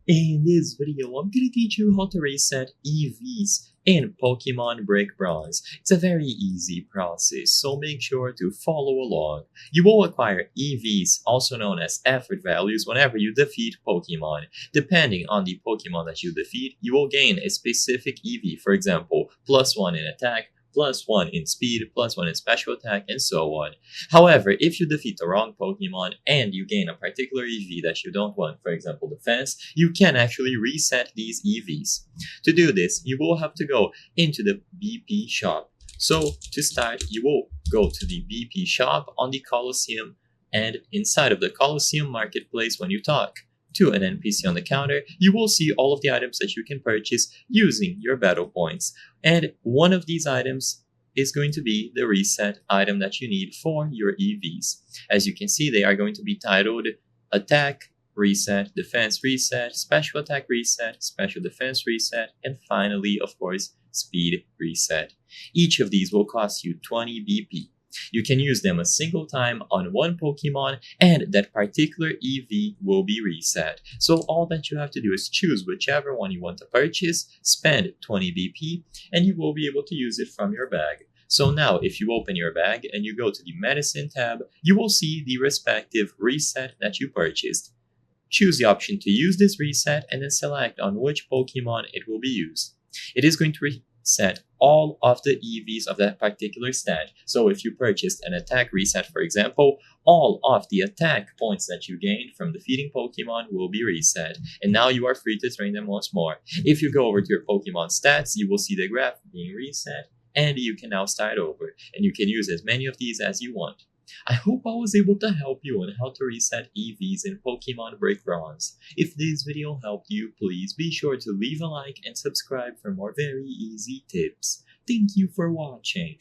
In this video, I'm gonna teach you how to reset EVs in Pokemon Brick Bronze. It's a very easy process, so make sure to follow along. You will acquire EVs, also known as effort values, whenever you defeat Pokemon. Depending on the Pokemon that you defeat, you will gain a specific EV, for example, +1 in attack, +1 in speed, +1 in special attack, and so on. However, if you defeat the wrong Pokemon and you gain a particular EV that you don't want, for example defense, you can actually reset these EVs. To do this, you will have to go into the BP shop. So to start, you will go to the BP shop on the Colosseum, and inside of the Colosseum Marketplace, when you talk to an NPC on the counter, you will see all of the items that you can purchase using your battle points. And one of these items is going to be the reset item that you need for your EVs. As you can see, they are going to be titled Attack Reset, Defense Reset, Special Attack Reset, Special Defense Reset, and finally, of course, Speed Reset. Each of these will cost you 20 BP. You can use them a single time on one Pokemon, and that particular EV will be reset. So all that you have to do is choose whichever one you want to purchase, spend 20 BP, and you will be able to use it from your bag. So now, if you open your bag and you go to the Medicine tab, you will see the respective reset that you purchased. Choose the option to use this reset and then select on which Pokemon it will be used. It is going to reset all of the EVs of that particular stat. So if you purchased an attack reset, for example, all of the attack points that you gained from defeating Pokemon will be reset, and now you are free to train them once more. If you go over to your Pokemon stats, you will see the graph being reset, and you can now start over, and you can use as many of these as you want. I hope I was able to help you on how to reset EVs in Pokemon Brick Bronze. If this video helped you, please be sure to leave a like and subscribe for more very easy tips. Thank you for watching.